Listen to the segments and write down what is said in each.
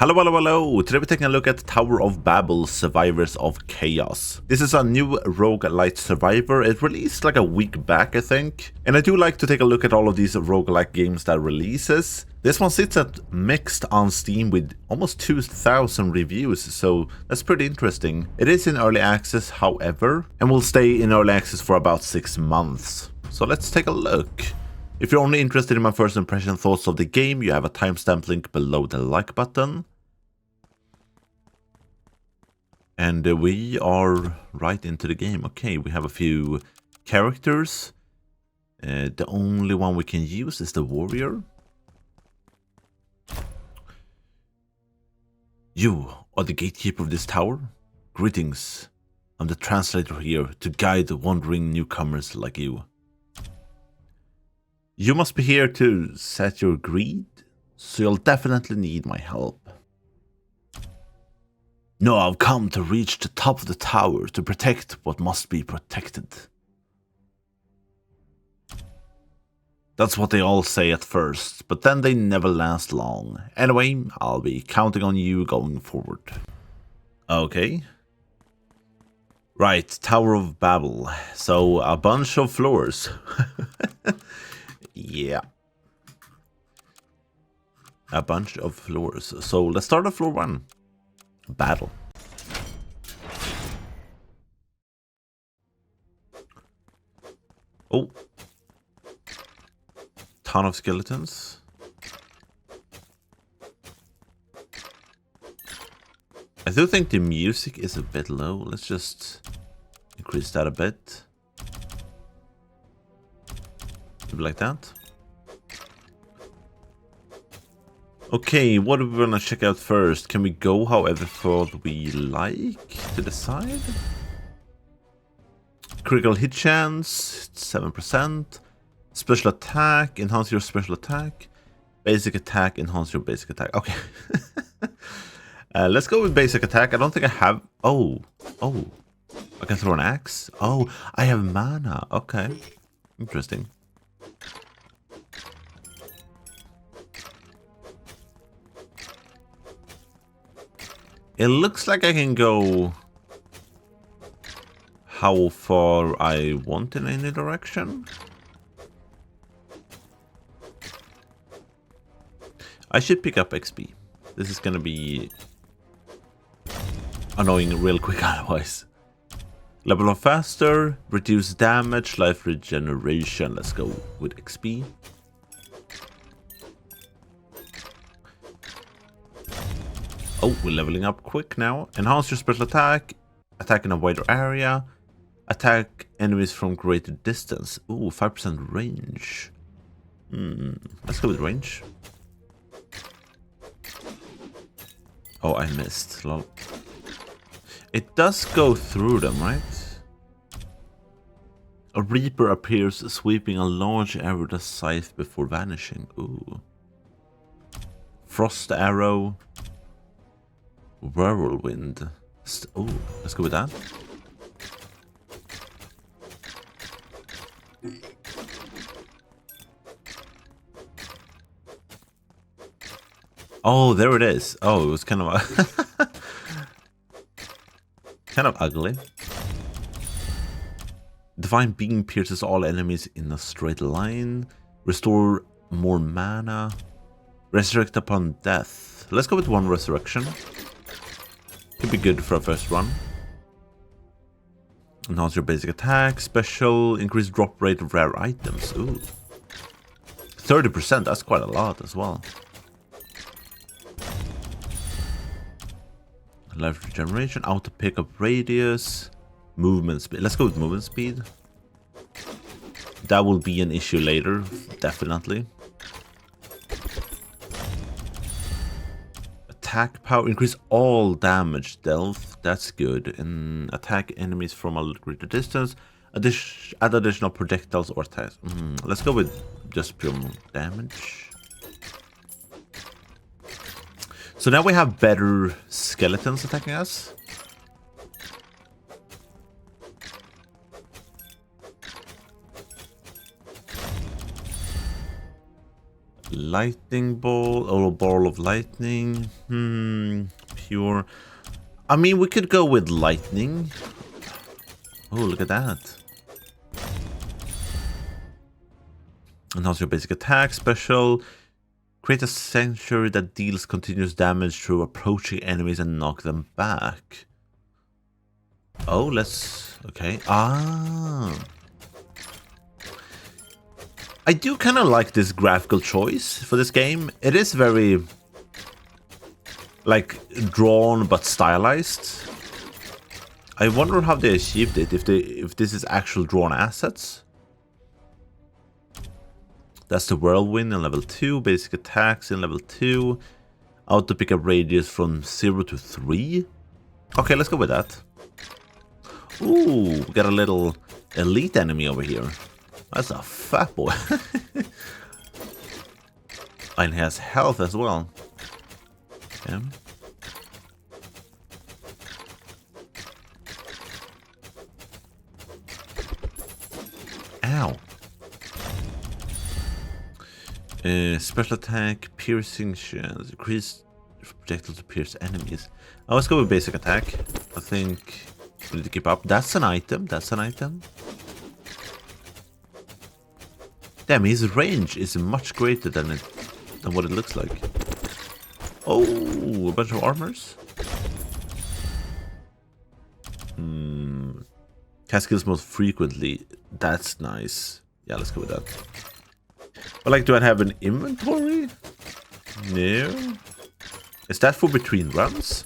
Hello, hello, hello! Today we're taking a look at Tower of Babel Survivors of Chaos. This is a new roguelite survivor. It released like a week back, I think. And I do like to take a look at all of these roguelike games that releases. This one sits at mixed on Steam with almost 2,000 reviews, so that's pretty interesting. It is in early access, however, and will stay in early access for about 6 months. So let's take a look. If you're only interested in my first impression thoughts of the game, you have a timestamp link below the like button. And we are right into the game. Okay, we have a few characters. The only one we can use is the warrior. You are the gatekeeper of this tower? Greetings. I'm the translator here to guide wandering newcomers like you. You must be here to set your greed, so you'll definitely need my help. No, I've come to reach the top of the tower to protect what must be protected. That's what they all say at first, but then they never last long. Anyway, I'll be counting on you going forward. Okay. Right, Tower of Babel. So, a bunch of floors. Yeah. A bunch of floors. So, let's start at floor 1. Battle. Oh. Ton of skeletons. I do think the music is a bit low. Let's just increase that a bit. Maybe like that. Okay, what are we gonna check out first? Can we go however far we like to the side? Critical hit chance, 7%. Special attack, enhance your special attack. Basic attack, enhance your basic attack. Okay. Let's go with basic attack. I don't think I have... Oh. I can throw an axe? Oh, I have mana. Okay. Interesting. It looks like I can go how far I want in any direction. I should pick up XP. This is gonna be annoying real quick otherwise. Level up faster, reduce damage, life regeneration. Let's go with XP. Oh, we're leveling up quick now. Enhance your special attack. Attack in a wider area. Attack enemies from greater distance. Ooh, 5% range. Let's go with range. Oh, I missed. Lol. It does go through them, right? A reaper appears sweeping a large area with a scythe before vanishing. Ooh. Frost arrow. Whirlwind. Oh, let's go with that. Oh, there it is. Oh, it was kind of kind of ugly. Divine Beam pierces all enemies in a straight line. Restore more mana. Resurrect upon death. Let's go with 1 resurrection. Could be good for a first run. Enhance your basic attack. Special. Increase drop rate of rare items. Ooh. 30%. That's quite a lot as well. Life regeneration. Auto pickup radius. Movement speed. Let's go with movement speed. That will be an issue later. Definitely. Attack power, increase all damage dealt. That's good. And attack enemies from a greater distance. Add additional projectiles or attacks. Let's go with just pure damage. So now we have better skeletons attacking us. Lightning ball, or a ball of lightning. Pure. I mean, we could go with lightning. Oh, look at that. Enhance your basic attack special. Create a sanctuary that deals continuous damage through approaching enemies and knock them back. Oh, let's... Okay. Ah. I do kind of like this graphical choice for this game. It is very... like, drawn but stylized. I wonder how they achieved it, if this is actual drawn assets. That's the whirlwind in level 2, basic attacks in level 2. Auto pick up radius from 0 to 3. Okay, let's go with that. Ooh, we got a little elite enemy over here. That's a fat boy. And he has health as well. Okay. Ow. Special attack, piercing chance, increase projectile to pierce enemies. Oh, let's go with basic attack. I think we need to keep up. That's an item. That's an item. Damn, his range is much greater than what it looks like. Oh, a bunch of armors. Cast skills most frequently. That's nice. Yeah, let's go with that. But like, do I have an inventory? No. Is that for between runs?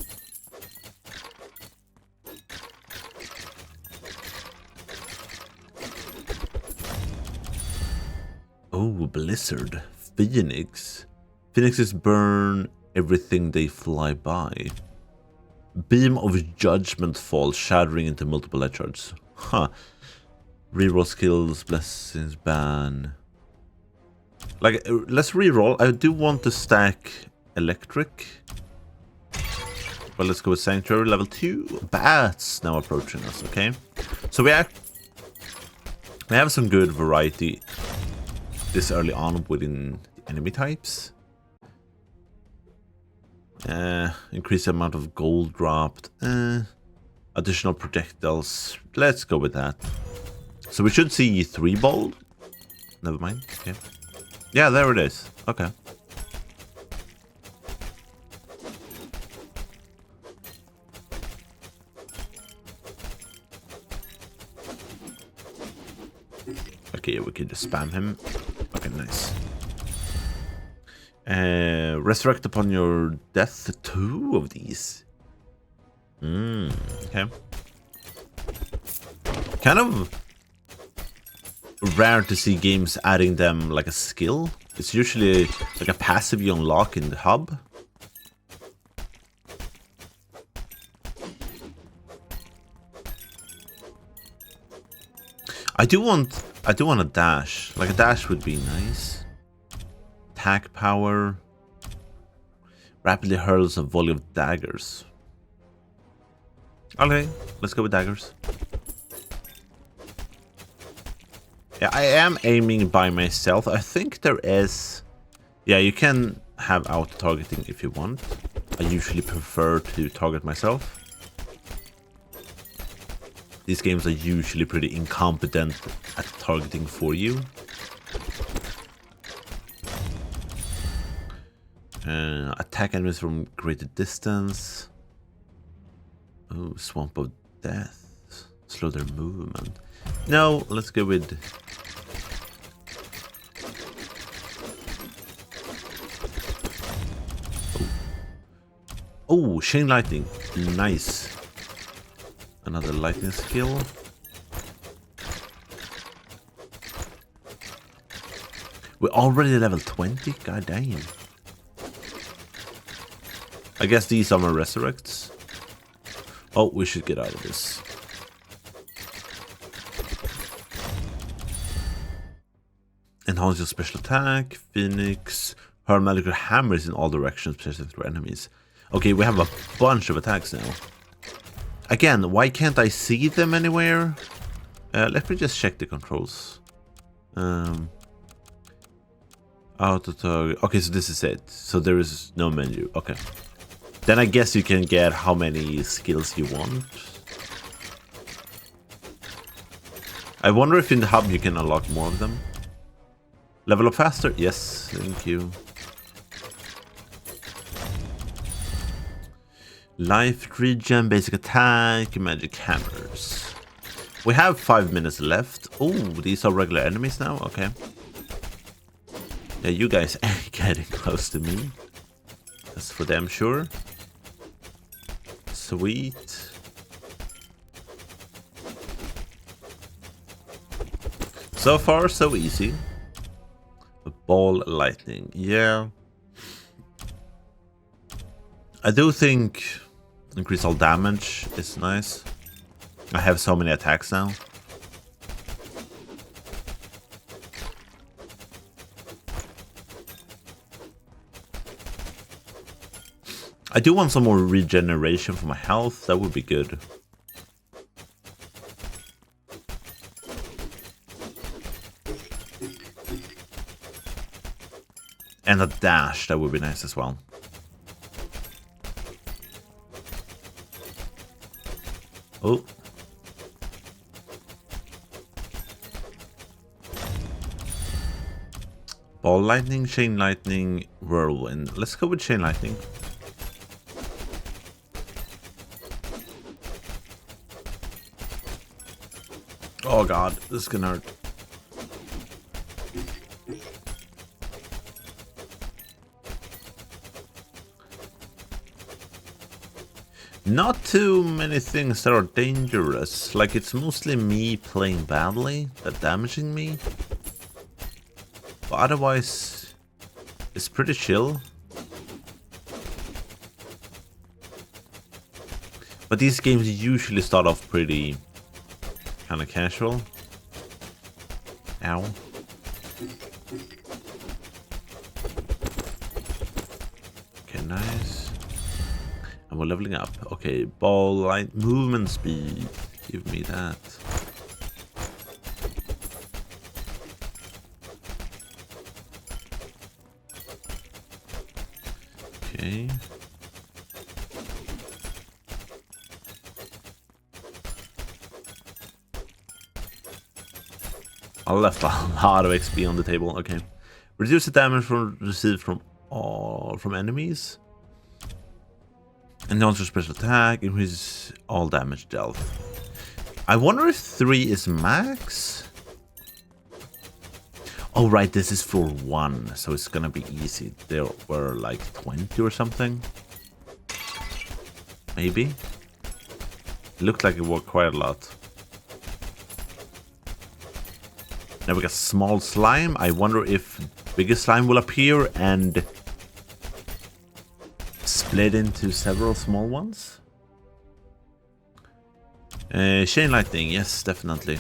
Oh, Blizzard. Phoenix. Phoenixes burn everything they fly by. Beam of Judgment falls, shattering into multiple light shards. Huh. Reroll skills, blessings, ban. Like, let's reroll. I do want to stack electric. Well, let's go with Sanctuary, level 2. Bats now approaching us, okay? So we have some good variety this early on within the enemy types. Increase the amount of gold dropped. Additional projectiles. Let's go with that. So we should see 3 ball. Never mind. Okay. Yeah, there it is. Okay. Okay, we can just spam him. Okay, nice. Resurrect upon your death, 2 of these. Okay. Kind of rare to see games adding them like a skill. It's usually like a passive you unlock in the hub. I do want a dash. Like a dash would be nice. Attack power. Rapidly hurls a volley of daggers. Okay, let's go with daggers. Yeah, I am aiming by myself. I think there is... Yeah, you can have auto-targeting if you want. I usually prefer to target myself. These games are usually pretty incompetent at targeting for you. Attack enemies from greater distance. Oh, Swamp of Death. Slow their movement. No, let's go with... Oh, Chain Lightning. Nice. Another lightning skill. We're already level 20? God damn. I guess these are my resurrects. Oh, we should get out of this. Enhance your special attack. Phoenix. Hurl magical hammers in all directions, piercing through enemies. Okay, we have a bunch of attacks now. Again, why can't I see them anywhere? Let me just check the controls. Auto target. Okay, so this is it. So there is no menu. Okay. Then I guess you can get how many skills you want. I wonder if in the hub you can unlock more of them. Level up faster? Yes, thank you. Life regen, basic attack, magic hammers. We have 5 minutes left. Oh, these are regular enemies now? Okay. Yeah, you guys ain't getting close to me. That's for damn sure. Sweet. So far, so easy. Ball lightning. Yeah. I do think increase all damage is nice. I have so many attacks now. I do want some more regeneration for my health. That would be good. And a dash, that would be nice as well. Oh. Ball lightning, chain lightning, whirlwind. Let's go with chain lightning. Oh god, this is gonna hurt. Not too many things that are dangerous. Like, it's mostly me playing badly that damaging me. But otherwise, it's pretty chill. But these games usually start off pretty kind of casual. Ow. Okay, nice. And we're leveling up. Okay, ball light movement speed. Give me that. Okay. I left a lot of XP on the table. Okay. Reduce the damage received from enemies. And also special attack, increases all damage dealt. I wonder if 3 is max? Oh right, this is for 1, so it's gonna be easy. There were like 20 or something. Maybe? It looked like it worked quite a lot. Now we got small slime. I wonder if bigger slime will appear and split into several small ones. Chain lightning, yes, definitely.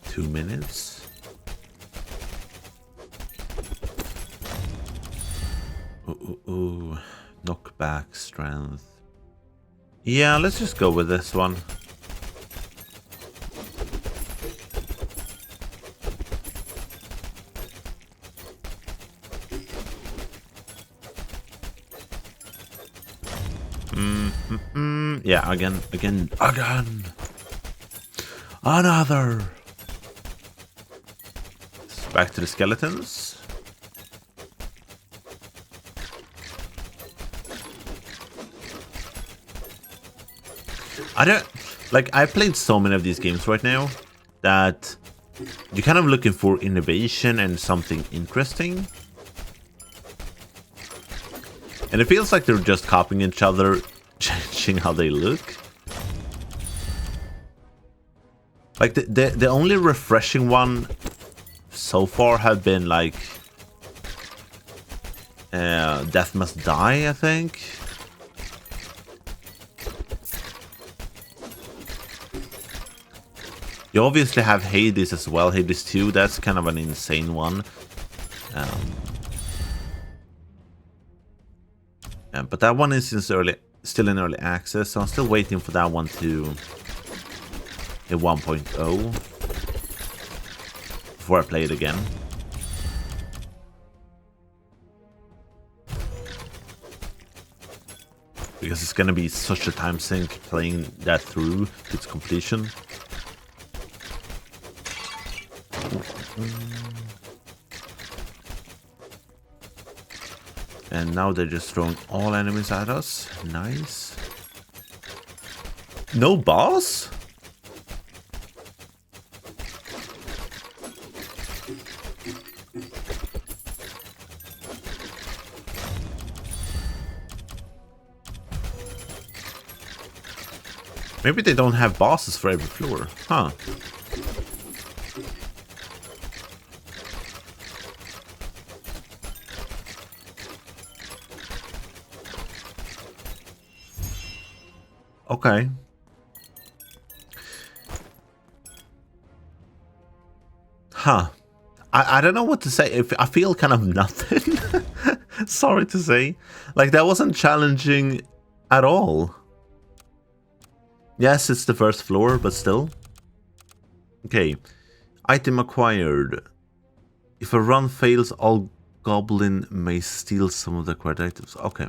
Two minutes. Ooh, knockback strength. Yeah, let's just go with this one. Yeah, again. Another. Back to the skeletons. I played so many of these games right now that you're kind of looking for innovation and something interesting. And it feels like they're just copying each other, changing how they look. Like the only refreshing one so far have been like Death Must Die, I think. You obviously have Hades as well, Hades 2, that's kind of an insane one. But that one is still in early access, so I'm still waiting for that one to hit 1.0 before I play it again. Because it's gonna be such a time sink playing that through to its completion. And now they're just throwing all enemies at us. Nice. No boss? Maybe they don't have bosses for every floor. Huh. Okay. Huh. I don't know what to say. I feel kind of nothing. Sorry to say. Like, that wasn't challenging at all. Yes, it's the first floor, but still. Okay. Item acquired. If a run fails, all goblin may steal some of the acquired items. Okay.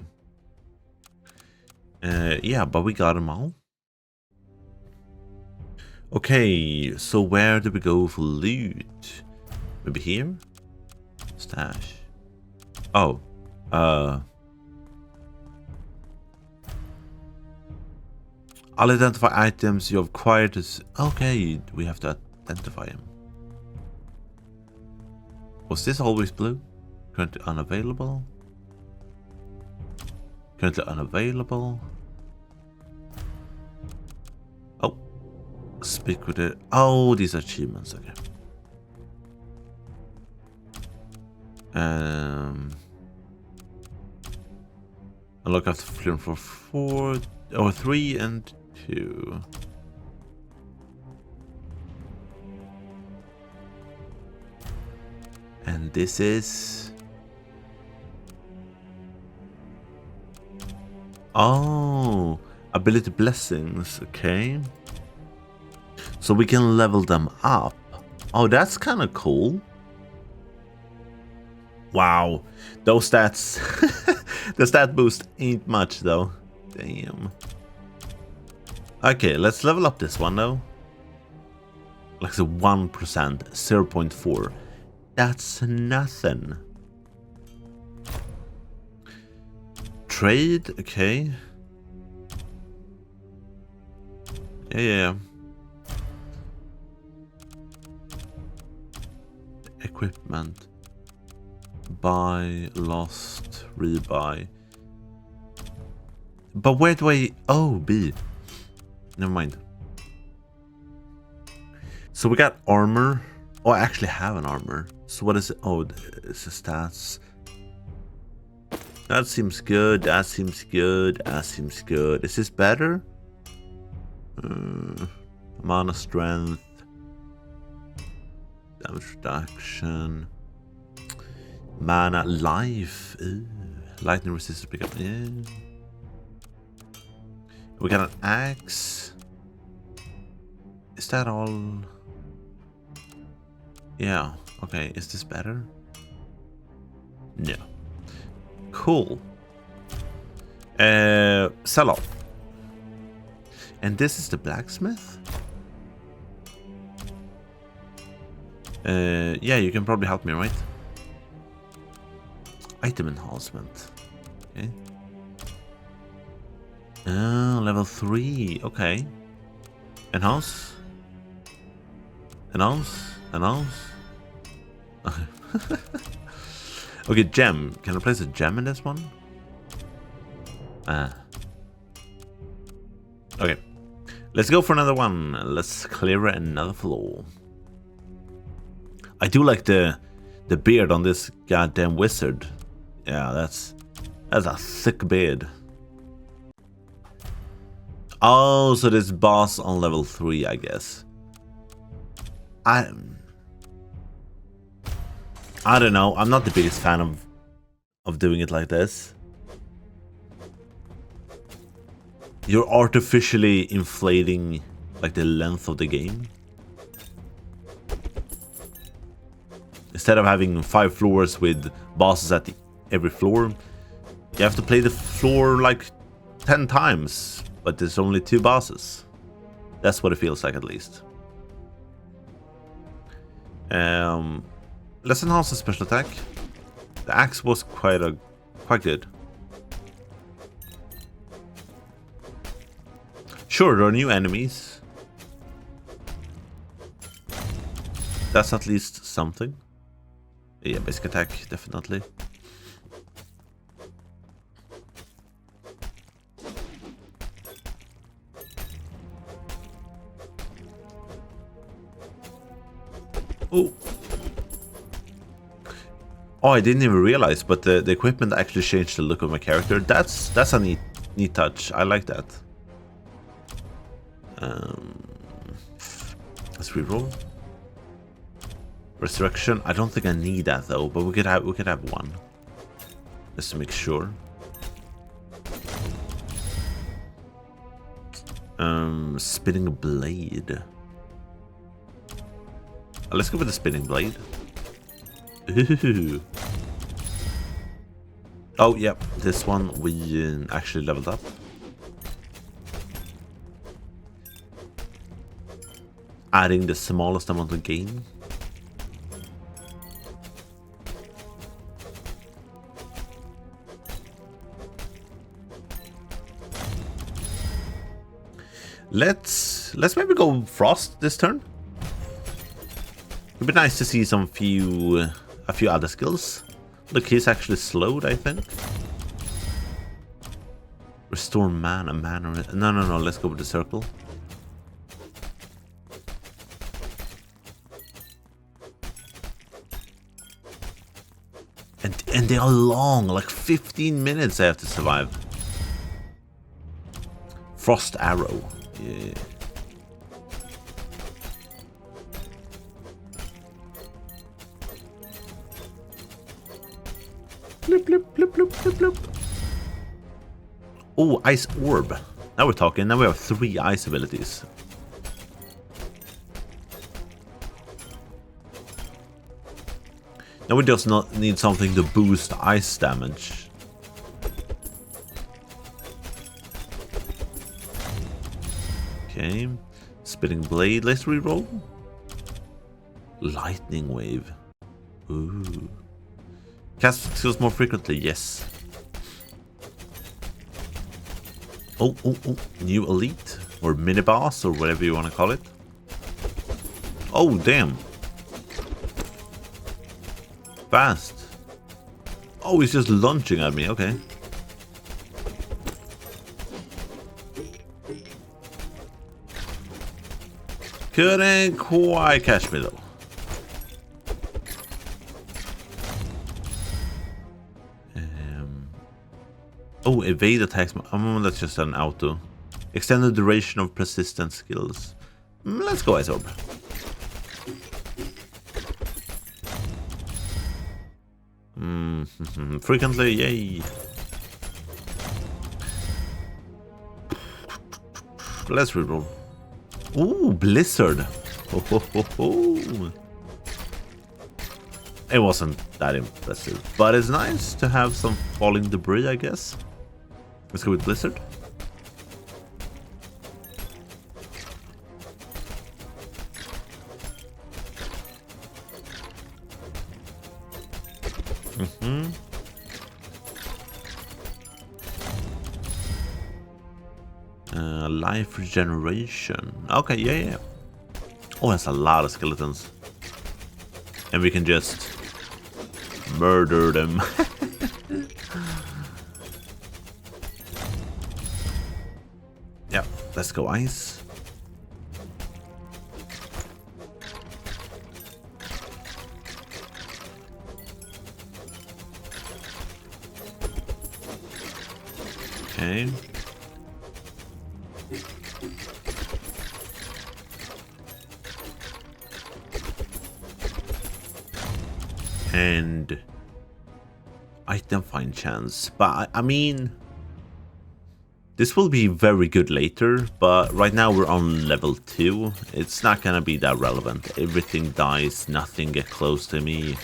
Yeah, but we got them all. Okay, so where do we go for loot? Maybe here? Stash. Oh. I'll identify items you have acquired as... Okay, we have to identify them. Was this always blue? Currently unavailable. Currently unavailable. Oh. Speak with it. Oh, these are achievements, okay. Unlock after clearing for 4 or 3 and 2. And this is... Oh, ability blessings, okay. So we can level them up. Oh, that's kind of cool. Wow, those stats, the stat boost ain't much though. Damn. Okay, let's level up this one though. Like the 1%, 0.4. That's nothing. Trade, okay. Yeah. Equipment. Buy, lost, rebuy. But where do I... Oh, B. Never mind. So we got armor. Oh, I actually have an armor. So what is it? Oh, it's the stats. That seems good. That seems good. That seems good. Is this better? Mana strength. Damage reduction. Mana life. Ooh. Lightning resistance pickup. Yeah. We got an axe. Is that all? Yeah. Okay. Is this better? No. Cool. Sell off. And this is the blacksmith? Yeah, you can probably help me, right? Item enhancement. Okay. Oh, level 3. Okay. Enhance. Enhance. Enhance. Okay, gem. Can I place a gem in this one? Okay. Let's go for another one. Let's clear another floor. I do like the beard on this goddamn wizard. Yeah, that's a thick beard. Oh, so this boss on level 3, I guess. I don't know. I'm not the biggest fan of doing it like this. You're artificially inflating like the length of the game. Instead of having 5 floors with bosses at every floor, you have to play the floor like 10 times, but there's only 2 bosses. That's what it feels like, at least. Let's enhance the special attack. The axe was quite good. Sure, there are new enemies. That's at least something. Yeah, basic attack, definitely. Oh. Oh, I didn't even realize, but the equipment actually changed the look of my character. That's a neat touch. I like that. Let's reroll. Resurrection. I don't think I need that though, but we could have one. Just to make sure. Spinning blade. Let's go with the spinning blade. Ooh. Oh, yep. This one we actually leveled up. Adding the smallest amount of gain. Let's maybe go Frost this turn. It'd be nice to see a few other skills. Look, he's actually slowed, I think. Restore mana. No. Let's go with the circle. And they are long, like 15 minutes I have to survive. Frost arrow. Yeah. Bloop, bloop, bloop, bloop, bloop, bloop. Oh, ice orb. Now we're talking. Now we have 3 ice abilities. Now we just need something to boost ice damage. Okay. Spinning blade. Let's reroll. Lightning wave. Ooh. Cast skills more frequently. Yes. Oh. New elite. Or mini boss. Or whatever you want to call it. Oh, damn. Fast. Oh, he's just lunging at me. Okay. Couldn't quite catch me though. Oh, evade attacks. That's just an auto. Extend the duration of persistent skills. Let's go Ice Orb. Frequently, yay. Let's reroll. Ooh, Blizzard. It wasn't that impressive, but it's nice to have some falling debris, I guess. Let's go with Blizzard. Life regeneration. Okay, yeah. Oh, that's a lot of skeletons. And we can just murder them. Yeah, let's go ice. Okay. And item find chance, but I mean, This will be very good later, but right now we're on level 2. It's not gonna be that relevant. Everything dies, nothing gets close to me.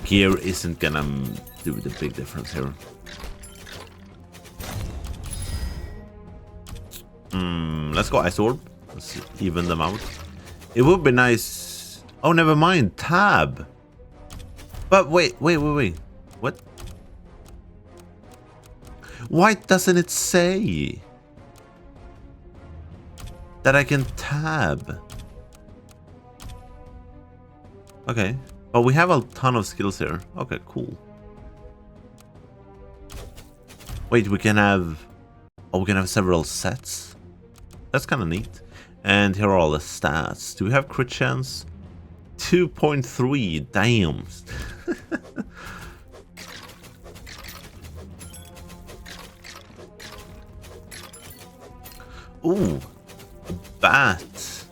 Gear isn't gonna do the big difference here. Let's go Ice Orb. Let's even them out. It would be nice. Oh, never mind. Tab. But wait. What? Why doesn't it say that I can tab? Okay. But we have a ton of skills here. Okay, cool. Wait, we can have... Oh, we can have several sets. That's kind of neat. And here are all the stats. Do we have crit chance? 2.3. Damn. Ooh. A bat.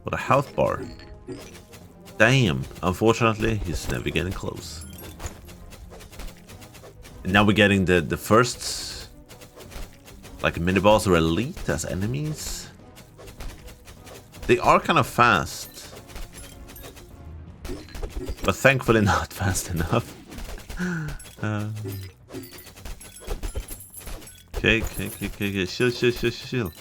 What a health bar. Damn. Unfortunately, he's never getting close. And now we're getting the first... like mini-boss or elite as enemies. They are kind of fast. But thankfully not fast enough. Okay. Chill.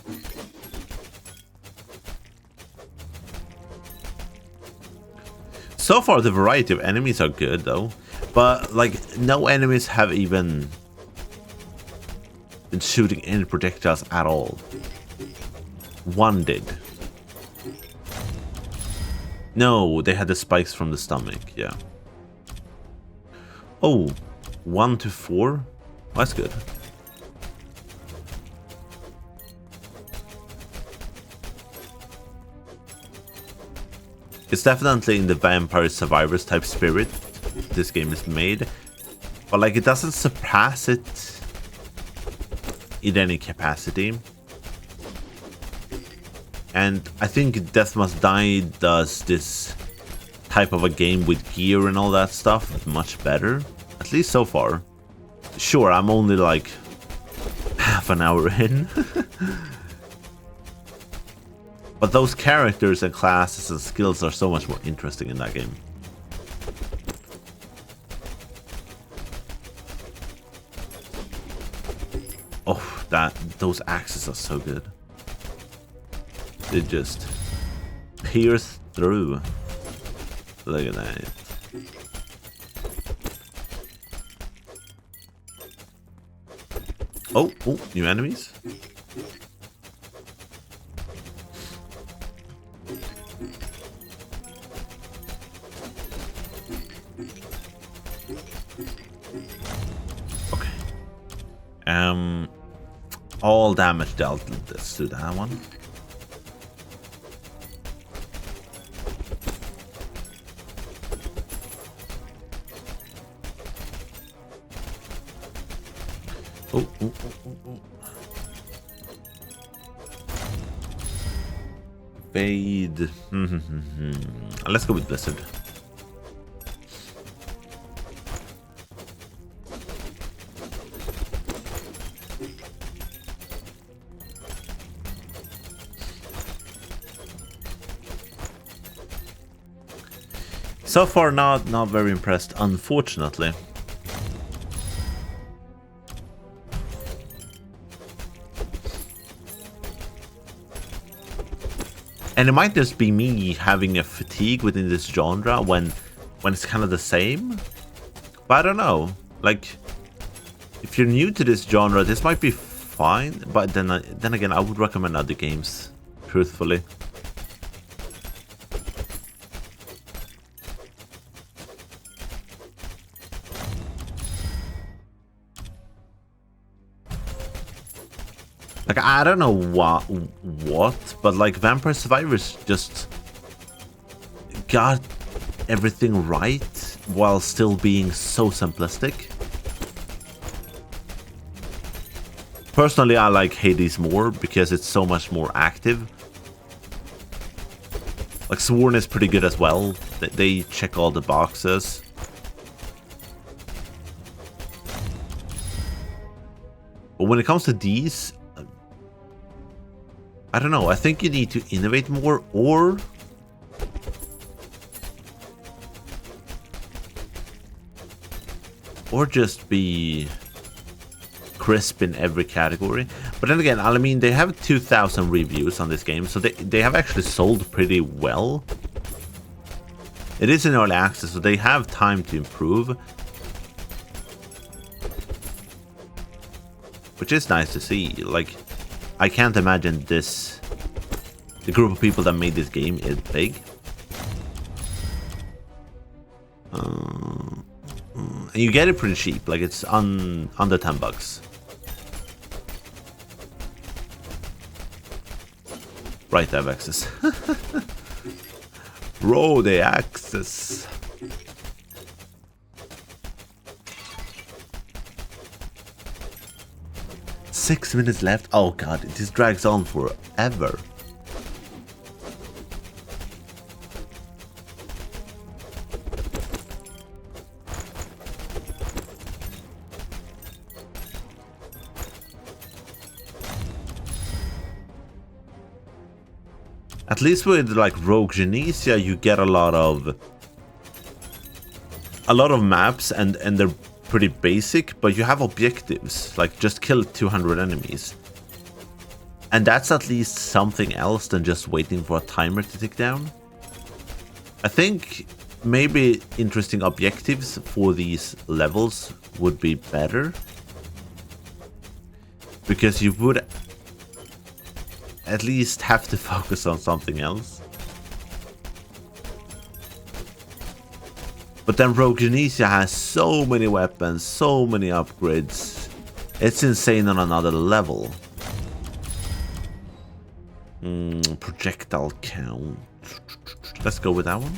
So far the variety of enemies are good though. But like no enemies have even been shooting any projectiles at all. One did. No, they had the spikes from the stomach, yeah. Oh, 1 to 4? That's good. It's definitely in the Vampire Survivors type spirit this game is made. But like it doesn't surpass it in any capacity. And I think Death Must Die does this type of a game with gear and all that stuff much better. At least so far. Sure, I'm only like half an hour in. But those characters and classes and skills are so much more interesting in that game. Oh, those axes are so good. They just pierce through. Look at that. Oh, new enemies. Okay. All damage dealt. Let's do that one. Oh. Fade. Let's go with Blizzard. So far, not very impressed, unfortunately. And it might just be me having a fatigue within this genre when it's kind of the same. But I don't know. Like, if you're new to this genre, this might be fine. But then again, I would recommend other games, truthfully. Like, I don't know what, but like Vampire Survivors just got everything right while still being so simplistic. Personally, I like Hades more because it's so much more active. Like Sworn is pretty good as well. They check all the boxes. when it comes to these, I don't know. I think you need to innovate more, or just be crisp in every category. But then again, I mean, they have 2,000 reviews on this game, so they have actually sold pretty well. It is in early access, so they have time to improve, which is nice to see. Like, I can't imagine the group of people that made this game is big. And you get it pretty cheap, like it's under $10. Right, they have access. Bro, they access. Six minutes left. Oh god, this drags on forever. At least with like Rogue Geneia, you get a lot of maps, and they're pretty basic, but you have objectives, like just kill 200 enemies. And that's at least something else than just waiting for a timer to tick down. I think maybe interesting objectives for these levels would be better, because you would at least have to focus on something else. But then Rogue Geneia has so many weapons, so many upgrades. It's insane on another level. Projectile count. Let's go with that one.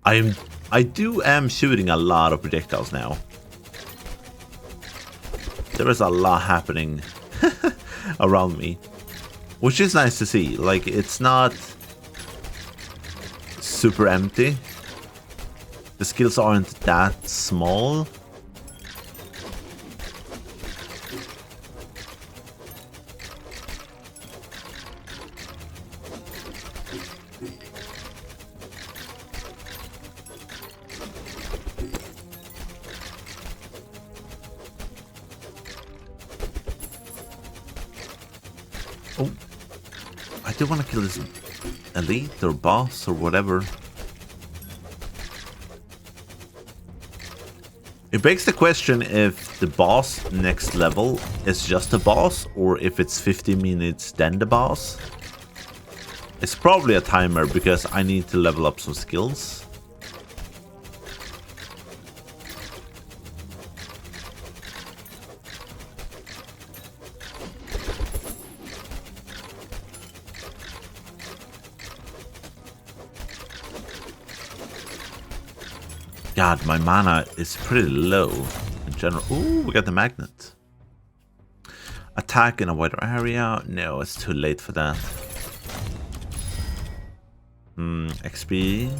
I am shooting a lot of projectiles now. There is a lot happening around me, which is nice to see. Like, it's not super empty. The skills aren't that small. Oh, I do want to kill this elite or boss or whatever. It begs the question if the boss next level is just a boss, or if it's 50 minutes then the boss. It's probably a timer, because I need to level up some skills. God, my mana is pretty low in general. Ooh, we got the magnet. Attack in a wider area? No, it's too late for that. XP.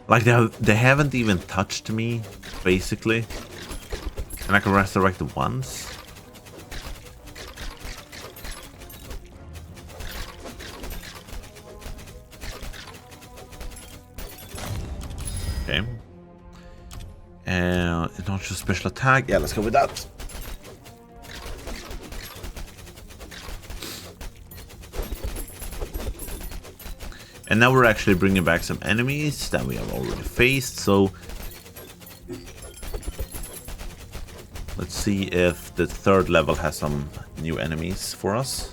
Like, they haven't even touched me, basically. And I can resurrect it once. Okay. Launch a special attack. Yeah, let's go with that. And now we're actually bringing back some enemies that we have already faced, so let's see if the third level has some new enemies for us,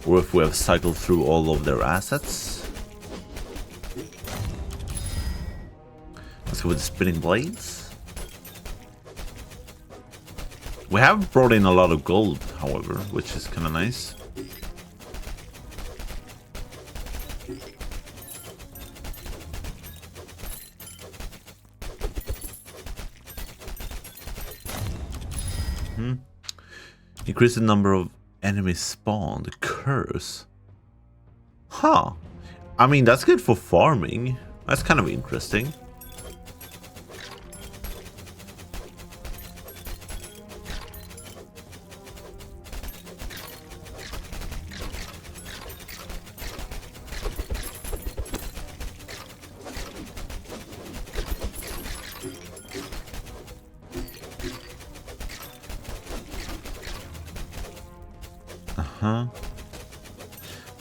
or if we have cycled through all of their assets. Let's go with the spinning blades. We have brought in a lot of gold, however, which is kind of nice. Increase the number of enemies spawned. Curse. Huh. I mean, that's good for farming. That's kind of interesting.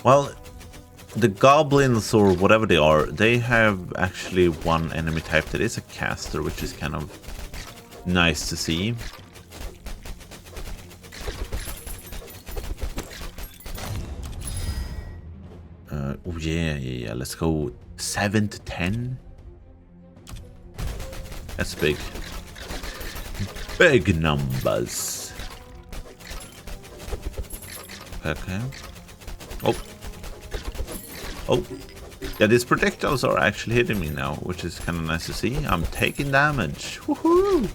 Well, the goblins or whatever they are, they have actually one enemy type that is a caster, which is kind of nice to see. Oh yeah, let's go 7 to 10. That's big. Big numbers. Okay. Oh. Yeah, these projectiles are actually hitting me now, which is kind of nice to see. I'm taking damage. Woohoo!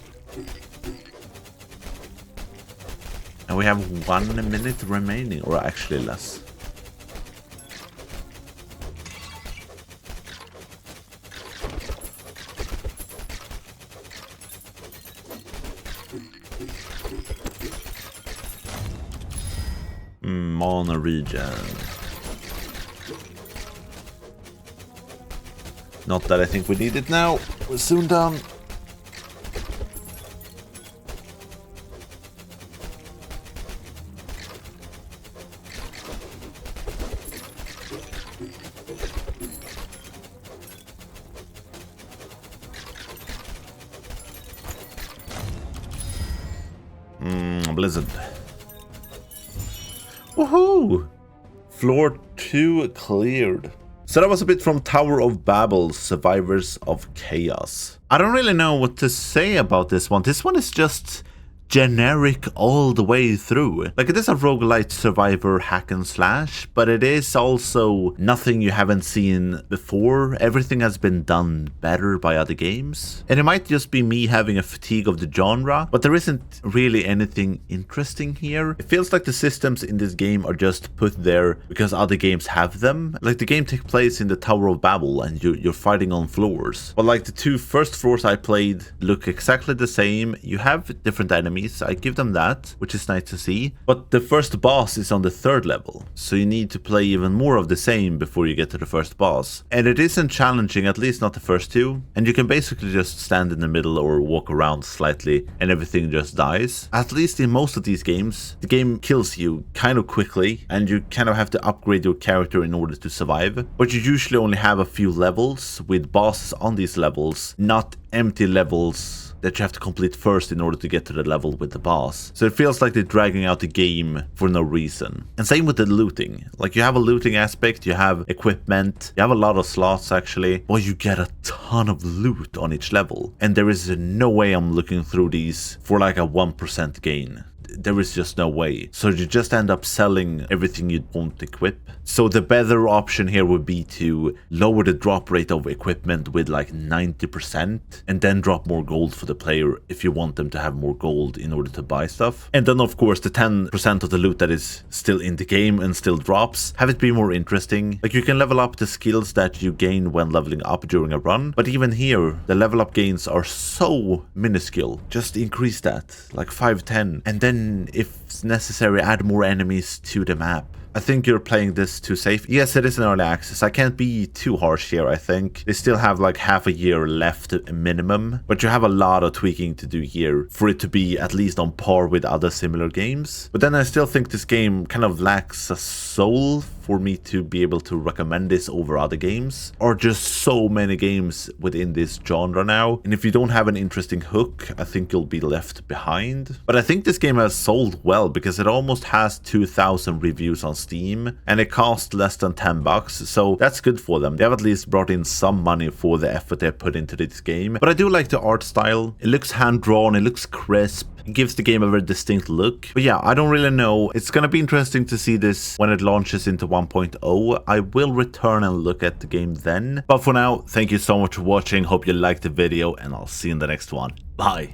And we have 1 minute remaining, or actually less. Mana regen. Not that I think we need it now. We're soon done. Blizzard. Woohoo! Floor 2 cleared. So that was a bit from Tower of Babel, Survivors of Chaos. I don't really know what to say about this one. This one is just generic all the way through. Like, it is a roguelite survivor hack and slash, but it is also nothing you haven't seen before. Everything has been done better by other games. And it might just be me having a fatigue of the genre, but there isn't really anything interesting here. It feels like the systems in this game are just put there because other games have them. Like, the game takes place in the Tower of Babel and you're fighting on floors. But like the 2 first floors I played look exactly the same. You have different enemies. I give them that, which is nice to see. But the first boss is on the 3rd level, so you need to play even more of the same before you get to the first boss. And it isn't challenging, at least not the first 2. And you can basically just stand in the middle or walk around slightly and everything just dies. At least in most of these games, the game kills you kind of quickly and you kind of have to upgrade your character in order to survive. But you usually only have a few levels with bosses on these levels, not empty levels that you have to complete first in order to get to the level with the boss. So it feels like they're dragging out the game for no reason. And same with the looting. Like, you have a looting aspect, you have equipment, you have a lot of slots actually, but you get a ton of loot on each level. And there is no way I'm looking through these for like a 1% gain. There is just no way. So you just end up selling everything you don't equip. So the better option here would be to lower the drop rate of equipment with like 90% and then drop more gold for the player if you want them to have more gold in order to buy stuff. And then of course the 10% of the loot that is still in the game and still drops, have it be more interesting. Like, you can level up the skills that you gain when leveling up during a run, but even here the level up gains are so minuscule. Just increase that like 5-10 and then if necessary add more enemies to the map. I think you're playing this too safe. Yes, it is an early access. I can't be too harsh here, I think. They still have like half a year left minimum, but you have a lot of tweaking to do here for it to be at least on par with other similar games. But then I still think this game kind of lacks a soul for me to be able to recommend this over other games, or just so many games within this genre now. And if you don't have an interesting hook, I think you'll be left behind. But I think this game has sold well because it almost has 2,000 reviews on Steam, and it cost less than $10, so that's good for them. They have at least brought in some money for the effort they put into this game. But I do like the art style. It looks hand-drawn, it looks crisp. It gives the game a very distinct look. But yeah, I don't really know. It's gonna be interesting to see this when it launches into 1.0. I will return and look at the game then. But for now, thank you so much for watching. Hope you liked the video, and I'll see you in the next one. Bye!